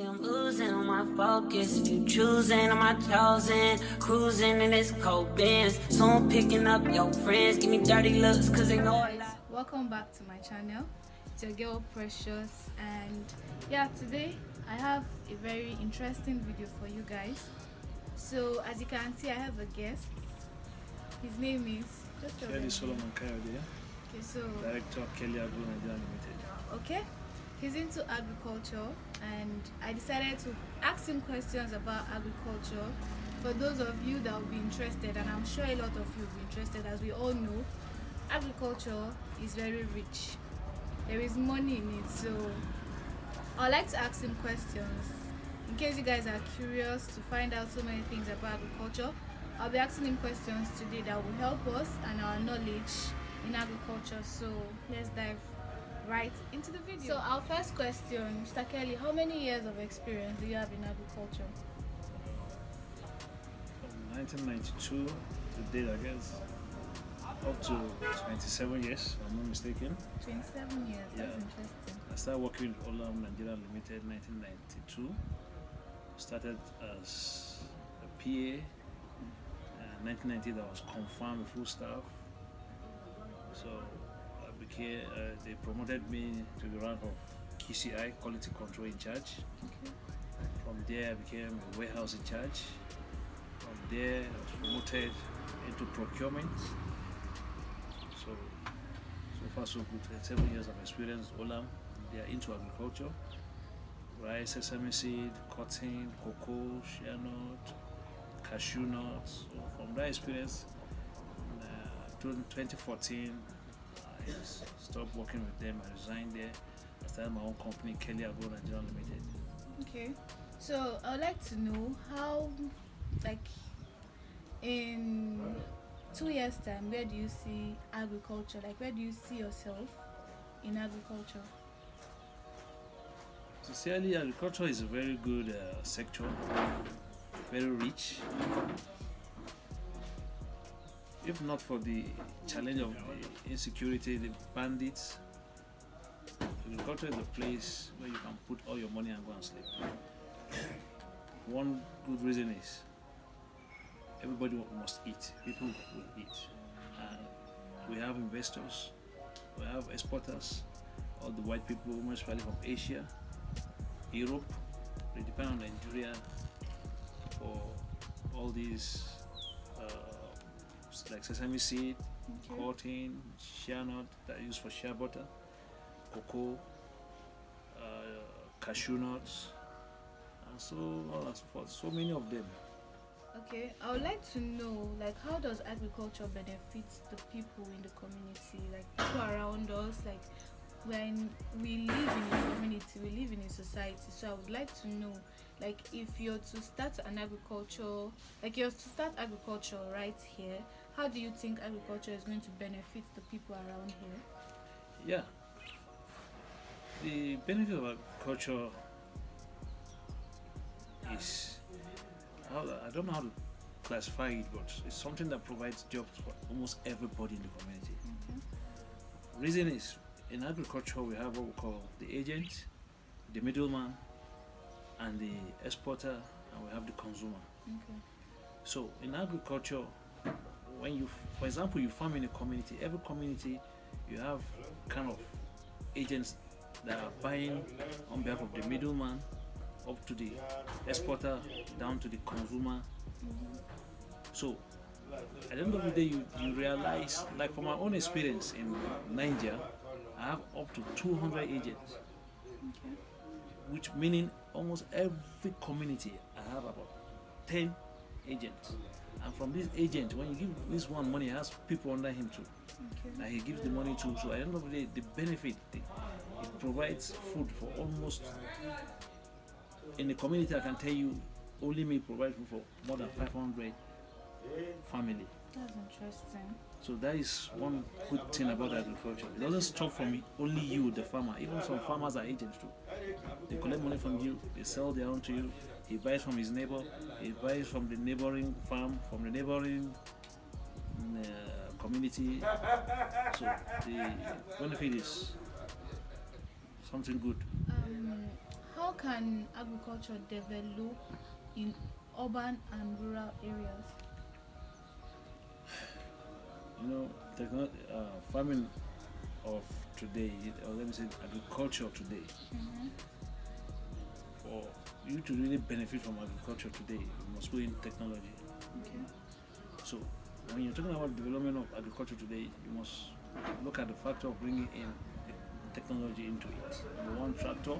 See, I'm losing on my focus. If you choosing on my chosen, cruising in this cold Benz. Soon picking up your friends. Give me dirty looks, cause they know I lie. Welcome back to my channel. It's your girl Precious, and yeah, today I have a very interesting video for you guys. So as you can see, I have a guest. His name is Kelly Solomon Kayode, okay, so Director of Kelly Agro Nigeria Limited. okay, he's into agriculture, and I decided to ask him questions about agriculture for those of you that will be interested, and I'm sure a lot of you will be interested. As we all know, agriculture is very rich. There is money in it, so I'd like to ask him questions in case you guys are curious to find out so many things about agriculture. I'll be asking him questions today that will help us and our knowledge in agriculture. So let's dive right into the video. So our first question, Mr. Kelly, how many years of experience do you have in agriculture? From 1992 to date, I guess, up to 27 years, if I'm not mistaken. 27 years, Yeah. That's interesting. I started working with Olam Nigeria Limited in 1992. Started as a PA. 1990, that was confirmed full staff. So I became, they promoted me to the rank of QCI, Quality Control in charge. Okay. From there, I became a warehouse in charge. From there, I was promoted into procurement. So far so good. 7 years of experience. Olam, they are into agriculture. Rice, sesame seed, cotton, cocoa, shea nut, cashew nuts. So from that experience, in 2014, I stopped working with them. I resigned there. I started my own company, Kelly Agro Nigeria Limited. Okay. So I would like to know how, like, in 2 years' time, where do you see agriculture? Like, where do you see yourself in agriculture? Sincerely, agriculture is a very good sector, very rich. If not for the challenge of the insecurity, the bandits, agriculture is a place where you can put all your money and go and sleep. One good reason is everybody must eat. People will eat. And we have investors, we have exporters, all the white people, most probably from Asia, Europe. They depend on Nigeria for all these like sesame seed, Okay. cotton, shea nut that are used for shea butter, cocoa, cashew nuts, and so on and so forth. So many of them. Okay, I would like to know, like, how does agriculture benefit the people in the community, like people around us? Like, when we live in a community, we live in a society. So I would like to know, like, if you're to start an agriculture, like you're to start agriculture right here, how do you think agriculture is going to benefit the people around here? Yeah. The benefit of agriculture is, I don't know how to classify it, but it's something that provides jobs for almost everybody in the community. Okay. Reason is, in agriculture we have what we call the agent, the middleman, and the exporter, and we have the consumer. Okay. So in agriculture, when you, for example, you farm in a community, every community you have kind of agents that are buying on behalf of the middleman, up to the exporter, down to the consumer. So at the end of the day, you realize, like from my own experience in Nigeria, I have up to 200 agents. Okay. Which meaning almost every community I have about 10 agents. And from this agent, when you give this one money, he has people under him too. Okay. That he gives the money to. So at the end of the day, the benefit, it provides food for almost, in the community I can tell you, only me provide food for more than 500 family. That's interesting. So that is one good thing about agriculture. It doesn't stop from only you, the farmer. Even some farmers are agents too. They collect money from you, they sell their own to you. He buys from his neighbor, he buys from the neighboring farm, from the neighboring community. So the benefit is something good. How can agriculture develop in urban and rural areas? Farming of today, or let me say agriculture today, for you to really benefit from agriculture today, you must go in technology. Okay. So when you're talking about development of agriculture today, you must look at the factor of bringing in the technology into it. Number one, tractor,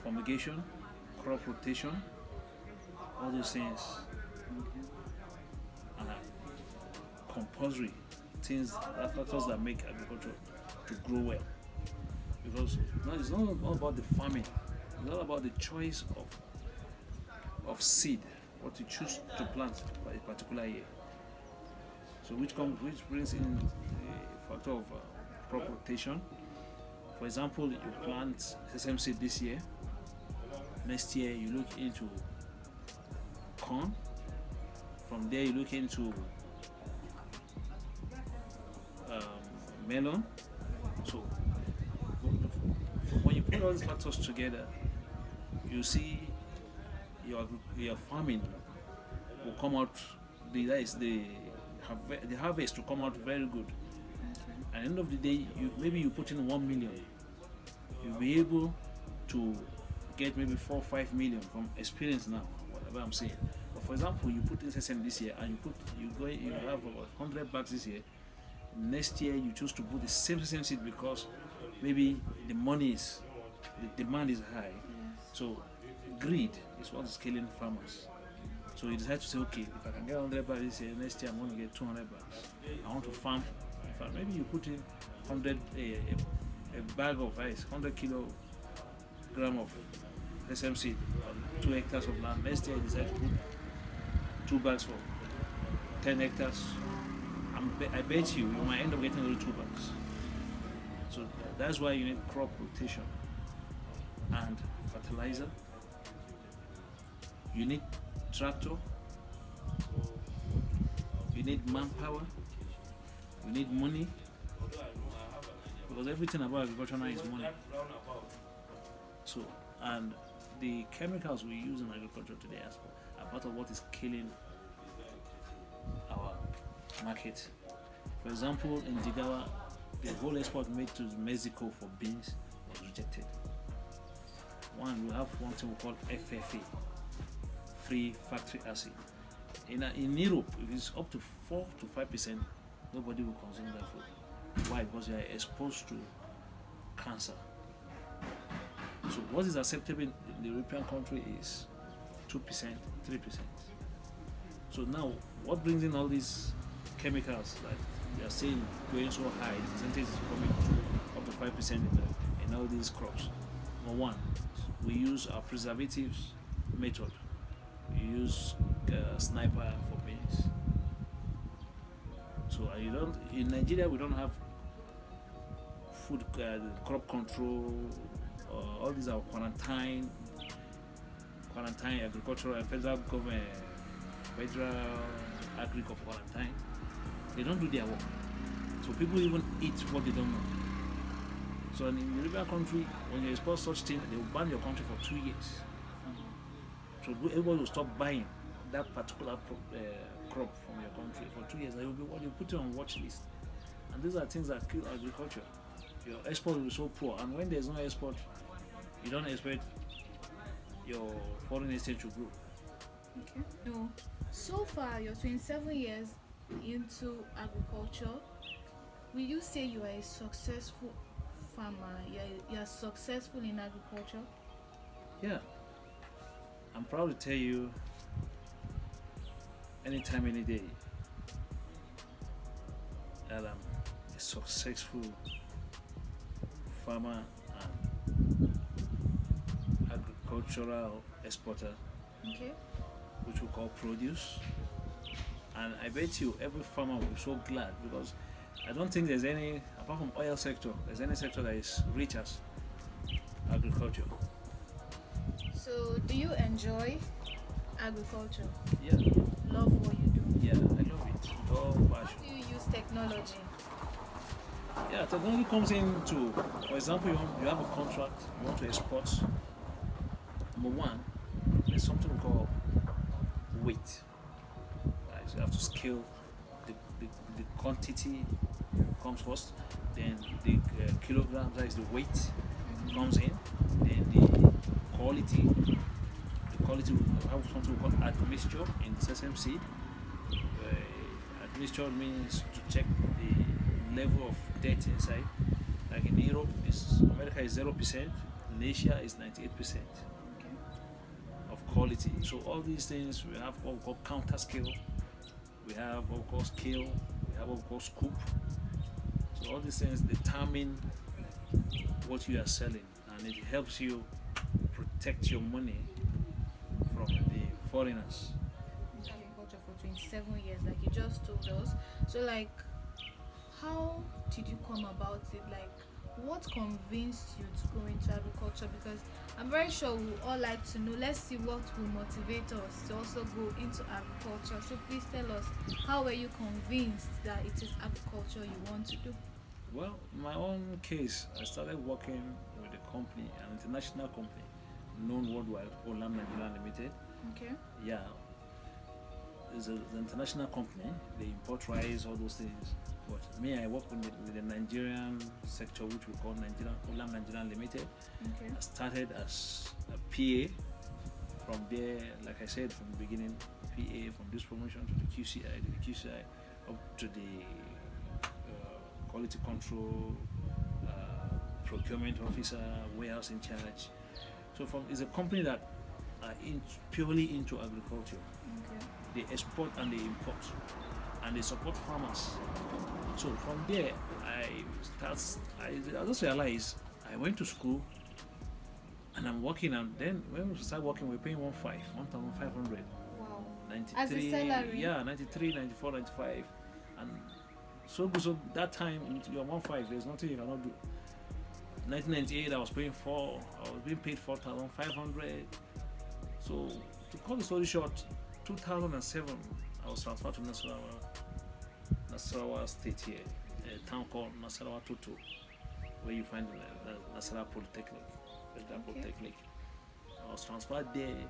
fumigation, crop rotation, all those things, compulsory things, factors that make agriculture to grow well. Because it's not all about the farming, it's all about the choice of seed, what you choose to plant by a particular year. So which brings in the factor of crop rotation. For example, you plant sesame seed this year. Next year you look into corn. From there you look into melon. So when you put all these factors together, you see your farming will come out. The harvest will come out very good. At the end of the day, maybe you put in 1 million, you'll be able to get maybe 4 or 5 million from experience now, whatever I'm saying. But for example, you put in sesame this year and you have about 100 bags this year. Next year you choose to put the same seed because maybe the demand is high. So greed is what is killing farmers. So you decide to say, okay, if I can get 100 bags this year, next year I'm going to get 200 bags. I want to farm. In fact, maybe you put in a bag of rice, 100 kilogram of sesame seed on 2 hectares of land. Next year you decide to put 2 bags for 10 hectares. I bet you might end up getting only 2 bags. So that's why you need crop rotation and fertilizer. You need tractor. You need manpower. You need money. Because everything about agriculture now is money. So, and the chemicals we use in agriculture today are part of what is killing our market. For example, in Jigawa, the whole export made to Mexico for beans was rejected. We have one thing we call FFA, free factory acid. In Europe, if it's up to 4 to 5%, nobody will consume that food. Why? Because they are exposed to cancer. So what is acceptable in the European country is 2%, 3%. So now, what brings in all these chemicals that they are saying going so high, the percentage is coming to up to 5% in all these crops? Number one, we use our preservatives method. We use sniper for beans. So in Nigeria we don't have food crop control. All these are quarantine agricultural and federal government, federal agri of quarantine. They don't do their work. So people even eat what they don't know. So in the European country, when you export such things, they will ban your country for 2 years. So everybody will stop buying that particular crop from your country for 2 years. They will be what you put it on watch list. And these are things that kill agriculture. Your export will be so poor, and when there's no export, you don't expect your foreign exchange to grow. Okay. No. So far, you're 27 years into agriculture. Will you say you are a successful farmer? You are successful in agriculture? Yeah. I'm proud to tell you, anytime, any day, that I'm a successful farmer and agricultural exporter, okay, which we call produce. And I bet you every farmer will be so glad, because I don't think there's any, apart from oil sector, there's any sector that is rich as agriculture. So do you enjoy agriculture? Yeah. Love what you do? Yeah, I love it with all passion. How do you use technology? Yeah, technology comes into, for example, you have a contract, you want to export Number one, there's something we call weight. Right? So you have to scale the quantity comes first, then the kilograms, that is the weight, comes in, then the quality. The quality we have something we call admixture in sesame seed. Admixture means to check the level of dirt inside. Like in Europe, America is 0%, in Asia is 98% of quality. So all these things we have what we call counter scale, we have what we call scale, we have what we call scoop. So all these things determine what you are selling, and it helps you protect your money from the foreigners. Agriculture for 27 years, like you just told us. So, like, how did you come about it? Like, what convinced you to go into agriculture? Because I'm very sure we all like to know. Let's see what will motivate us to also go into agriculture. So please tell us, how were you convinced that it is agriculture you want to do? Well, in my own case, I started working with a company, an international company known worldwide, Olam Nigeria Limited. Okay. Yeah, it's an international company. They import rice, all those things. But me, I work with the Nigerian sector, which we call Olam Nigeria Limited. Okay. I started as a PA. From there, like I said from the beginning, PA, from this promotion to the QCI up to the quality control, procurement officer, warehouse in charge. So it's a company that are purely into agriculture. Okay. They export and they import, and they support farmers. So from there, I just realized I went to school and I'm working, and then when we start working, we're paying 1,500. Wow. 93, As a salary? yeah, 93, 94, 95, and so that time you're 1,500. There's nothing you cannot do. 1998, I was being paid 4,500. So to cut the story short, 2007, I was transferred to Nasarawa State here, a town called Nasarawa Toto, where you find the Nasarawa Polytechnic. Polytechnic. I was transferred there.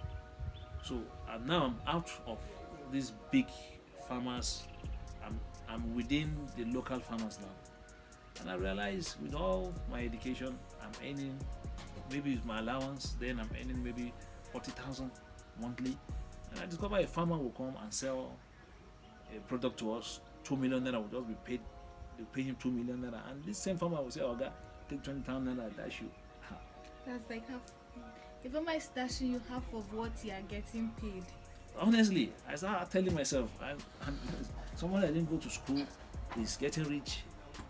So now I'm out of these big farmers. I'm within the local farmers now. And I realized with all my education, I'm earning, maybe with my allowance, then I'm earning maybe 40,000 monthly. And I discovered a farmer will come and sell a product to us, 2 million naira will just be paid. They pay him 2 million naira. And this same farmer will say, oh, God, take 20,000 naira, dash you. That's like half. The farmer is dashing you half of what you are getting paid. Honestly, I started telling myself, I'm someone that didn't go to school is getting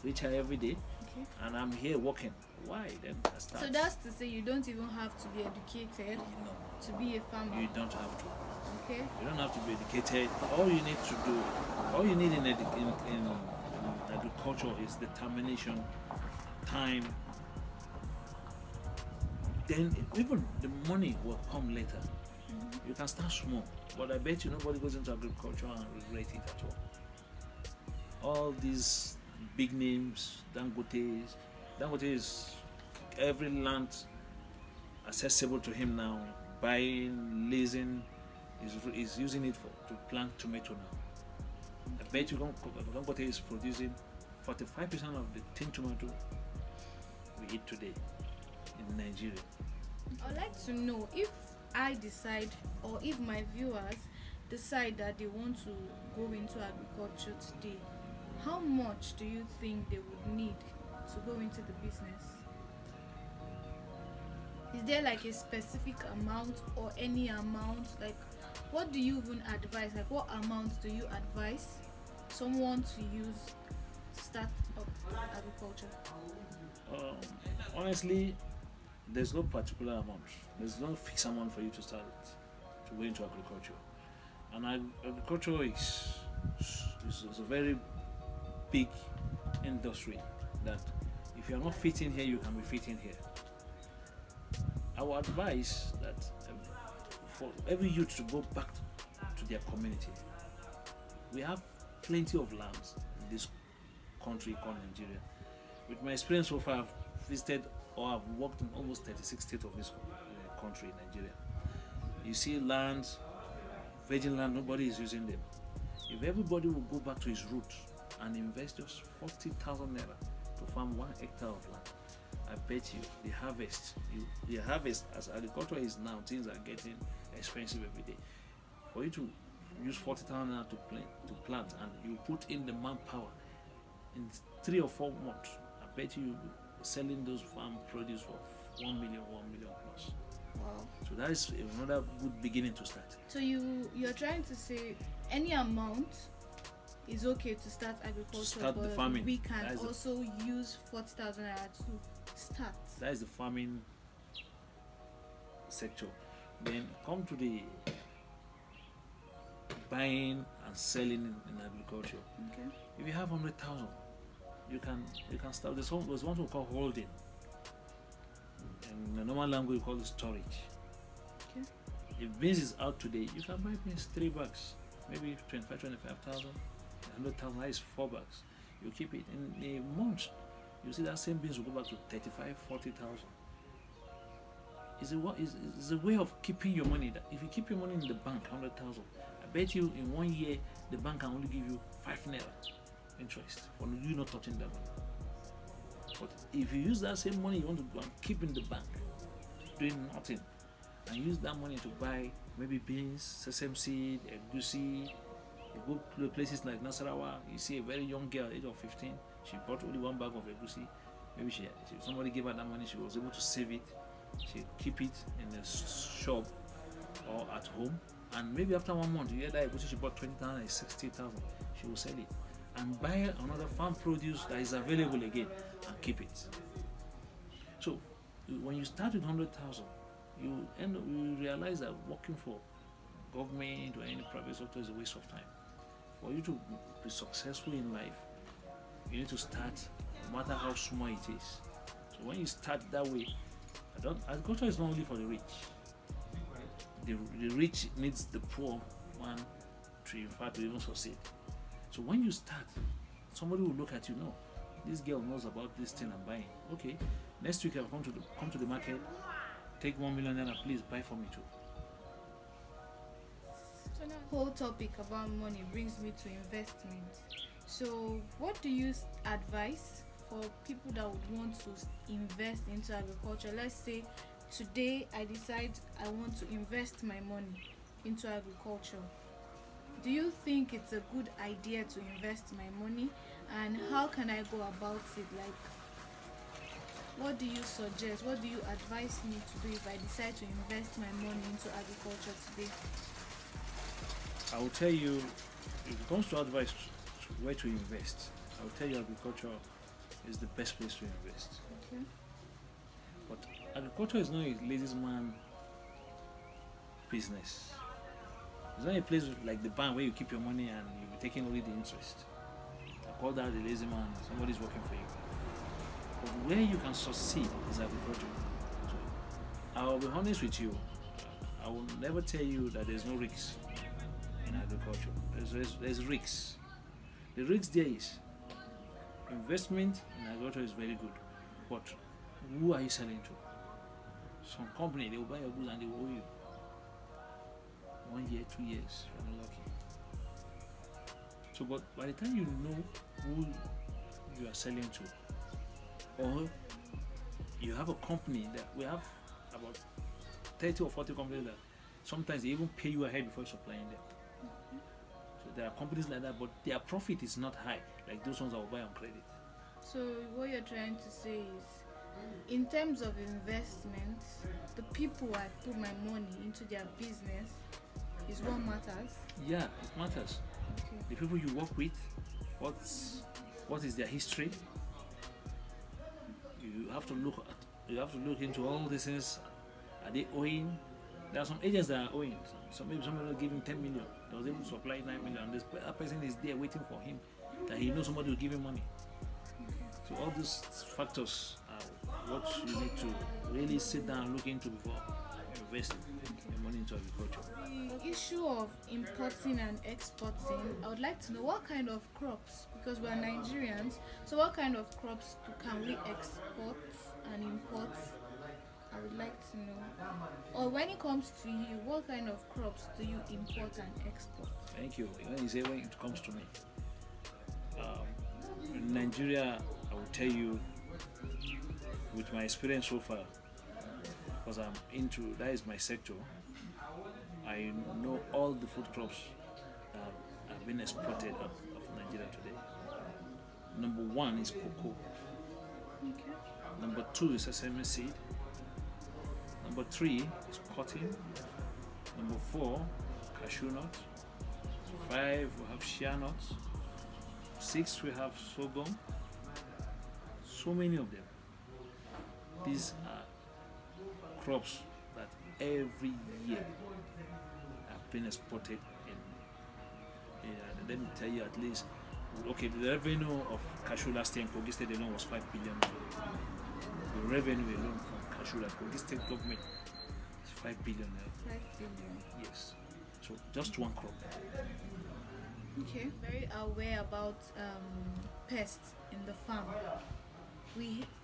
richer every day, Okay. and I'm here working. Why? Then I start. So that's to say you don't even have to be educated to be a farmer. You don't have to. Okay. You don't have to be educated. All you need to do, all you need in agriculture is determination, time. Then even the money will come later. You can start small, but I bet you nobody goes into agriculture and regret it at all. All these big names, Dangote is every land accessible to him now. Buying, leasing, is using it to plant tomato now. I bet you Dangote is producing 45% of the tin tomato we eat today in Nigeria. I'd like to know, if I decide, or if my viewers decide that they want to go into agriculture today, how much do you think they would need to go into the business? Is there like a specific amount or any amount? Like, what do you even advise? Like, what amount do you advise someone to use to start up agriculture? Honestly, there's no particular amount. There's no fixed amount for you to start to go into agriculture. And agriculture is a very big industry that if you are not fitting here, you can be fitting here. I would advise that for every youth to go back to their community. We have plenty of lands in this country called Nigeria. With my experience so far, I've visited or I've worked in almost 36 states of this country, Nigeria. You see lands, virgin land, nobody is using them. If everybody will go back to his roots and invest just 40,000 naira to farm 1 hectare of land, I bet you the harvest as agriculture is now, things are getting expensive every day. For you to use 40,000 naira to plant and you put in the manpower in 3 or 4 months, I bet you selling those farm produce for 1 million plus. Wow. So that is another good beginning to start. So you're trying to say any amount is okay to start agriculture, start but the farming. we can also use 40,000 naira to start. That is the farming sector. Then come to the buying and selling in agriculture. Okay. If you have 100,000, you can start. There's one we call holding. In the normal language, we call it storage. Okay. If beans is out today, you can buy beans 3 bags, maybe 25,000, 100,000. That is 4 bags. You keep it in a month. You see that same beans will go back to 35,000, 40,000. It's a way of keeping your money. That if you keep your money in the bank, 100,000, I bet you in 1 year the bank can only give you 5 naira interest for you not touching that money. But if you use that same money you want to go and keep in the bank, doing nothing, and use that money to buy maybe beans, sesame seed, egusi. You go to places like Nasarawa, you see a very young girl, age of 15, she bought only 1 bag of egusi. Maybe somebody gave her that money, she was able to save it. She keep it in the shop or at home, and maybe after 1 month, you hear that egusi she bought 20,000 and 60,000. She will sell it and buy another farm produce that is available again and keep it. So when you start with 100,000, you realize that working for government or any private sector is a waste of time. For you to be successful in life, you need to start no matter how small it is. So when you start that way, agriculture is not only for the rich. The rich needs the poor one to in fact to even succeed. So when you start, somebody will look at you, no, this girl knows about this thing I'm buying. Okay, next week I'll come to the market, take 1 million naira, please buy for me too. So that whole topic about money brings me to investment. So what do you advise for people that would want to invest into agriculture? Let's say today I decide I want to invest my money into agriculture. Do you think it's a good idea to invest my money, and how can I go about it? Like, what do you suggest? What do you advise me to do if I decide to invest my money into agriculture today? I will tell you, if it comes to advice where to invest, I will tell you agriculture is the best place to invest. Okay. But agriculture is not a lazy man business. It's not a place like the bank where you keep your money and you'll be taking only the interest. I call that the lazy man. Somebody's working for you. But where you can succeed is agriculture. So I'll be honest with you. I will never tell you that there's no risks in agriculture. There's risks. The risk there is investment in agriculture is very good, but who are you selling to? Some company, they will buy your goods and they will owe you 1 year, 2 years, if you're not lucky. So, but by the time you know who you are selling to, or you have a company that we have about 30 or 40 companies that sometimes they even pay you ahead before supplying them. So there are companies like that, but their profit is not high like those ones that will buy on credit. So what you're trying to say is, in terms of investment, the people I put my money into their business is what matters. Yeah, it matters. Okay. The people you work with, what is their history? You have to look into all these things. Are they owing? There are some agents that are owing. Maybe somebody will give him 10 million. They was able to supply 9 million. That person is there waiting for him. That he knows somebody will give him money. So all these factors are what you need to really sit down and look into before investing your money into agriculture. The issue of importing and exporting, I would like to know what kind of crops, because we're Nigerians, so what kind of crops can we export and import, I would like to know, or when it comes to you, what kind of crops do you import and export? Thank you. When you say when it comes to me, in Nigeria, I will tell you with my experience so far, because I'm into that is my sector. I know all the food crops that have been exported out of Nigeria today. Number one is cocoa. Okay. Number two is sesame seed. Number three is cotton. Number four, cashew nuts. Five, we have shea nuts. Six, we have sorghum. So many of them. These are crops that every year have been exported in. Let me tell you at least. Okay, the revenue of cashew last year in Kogi State alone was 5 billion. The revenue alone from cashew at Kogi State government is 5 billion. 5 billion. Yes. So just one crop. Okay. Very aware about pests in the farm.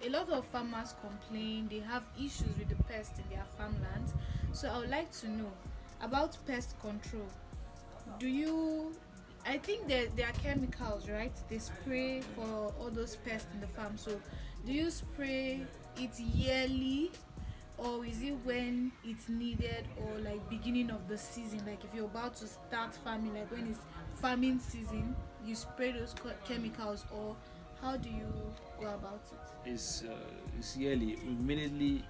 A lot of farmers complain they have issues with the pests in their farmlands. So I would like to know about pest control. I think there are chemicals, right? They spray for all those pests in the farm. So do you spray it yearly, or is it when it's needed, or like beginning of the season, like if you're about to start farming, like when it's farming season, you spray those chemicals, or how do you go about it? It's yearly. Immediately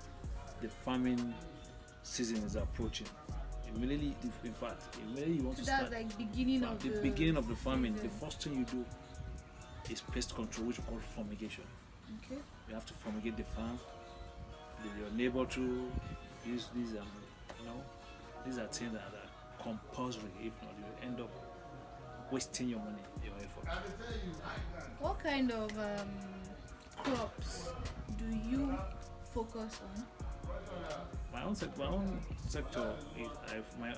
the farming season is approaching. Immediately, in fact, immediately you want So to that's start like beginning of the beginning of the farming. season. The first thing you do is pest control, which we call fumigation. Okay. You have to fumigate the farm. Your neighbor too. These these are things that are compulsory. If not, you end up wasting your money, your effort. What kind of crops do you focus on? My own sector, my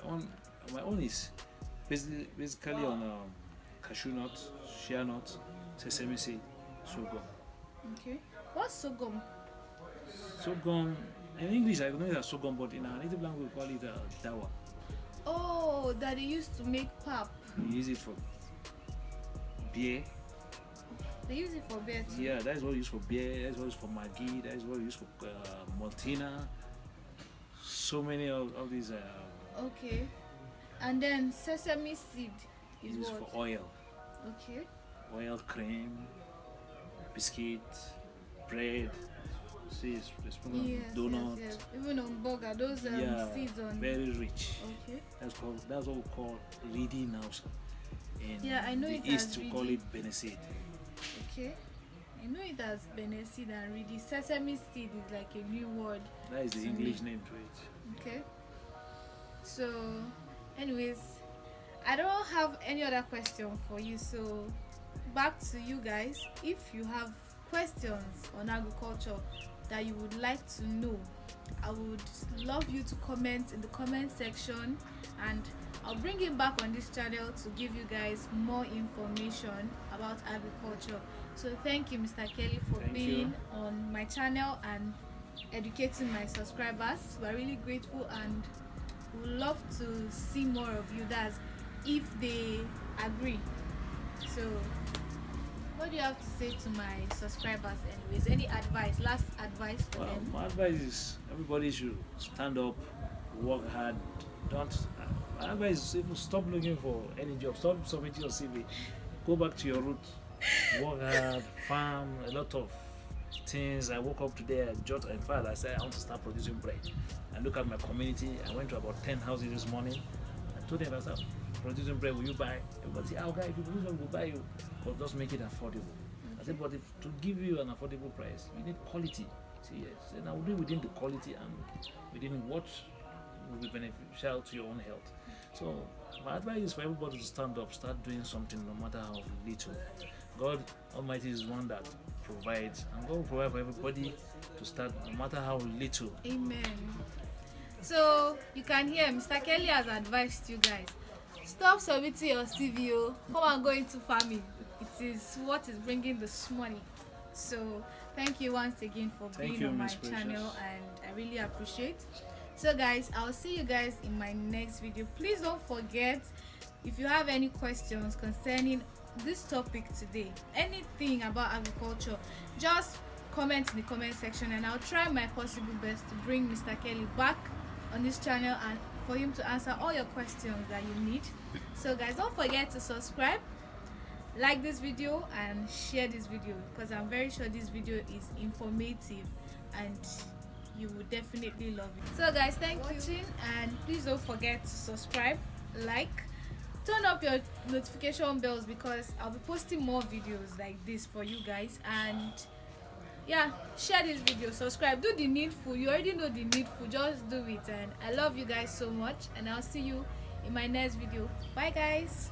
own is basically on cashew nuts, shea nuts, sesame seed, sorghum. Okay. What's sorghum? Sorghum, in English I know it as sorghum, but in our native language we call it dawa. Oh, that they used to make pap. We use it for beer. They use it for beer too. Yeah, that is what we use for beer. That is what we use for Maggi. That is what we use for Maltina. So many of these Okay. And then sesame seed is used what? for oil, Okay. oil, cream, biscuit, bread. See, it's Yes, donut. yes. Even on burger, those seeds on. Very rich. Okay. That's what we call reedy now. In Yeah, I know the it East as we call reedy. it Beneseed. Okay. I know it as seed and reedy. Sesame seed is like a new word. That is the to English me. name to it. Okay. So, anyways, I don't have any other question for you. So, back to you guys. If you have questions on agriculture that you would like to know, I would love you to comment in the comment section, and I'll bring it back on this channel to give you guys more information about agriculture. So thank you, Mr. Kelly, for Thank being you. on my channel and educating my subscribers. We're really grateful and would love to see more of you. That's if they agree. So what do you have to say to my subscribers anyways? Any advice, last advice for Well, them? my advice is everybody should stand up, work hard. Don't. My advice is even stop looking for any job. Stop submitting your CV. Go back to your roots. Work hard, farm, a lot of things. I woke up today. In fact, I said I want to start producing bread. I look at my community. I went to about 10 houses this morning. I told them, I start producing bread. Will you buy? Everybody say, "Oh, guy, if you produce bread, we'll buy you, but just make it affordable." I said, "But to give you an affordable price, we need quality." See, yes. Then I will do it within the quality and within what will be beneficial to your own health. So my advice is for everybody to stand up, start doing something, no matter how little. God Almighty is one that provides, and God will provide for everybody to start, no matter how little. Amen. So you can hear Mr. Kelly has advised you guys. Stop submitting your CV. Come and go into farming. It is what is bringing this money. So Thank you once again for Thank being you, on my Miss Precious. channel, and I really appreciate. So guys, I'll see you guys in my next video. Please don't forget, if you have any questions concerning this topic today, anything about agriculture, just comment in the comment section, and I'll try my possible best to bring Mr. Kelly back on this channel and for him to answer all your questions that you need. So guys, don't forget to subscribe, like this video, and share this video, because I'm very sure this video is informative and you will definitely love it. So guys, thank you for watching, and please don't forget to subscribe, like, turn up your notification bells, because I'll be posting more videos like this for you guys. And yeah, share this video, subscribe, do the needful. You already know the needful, just do it. And I love you guys so much, and I'll see you in my next video. Bye guys.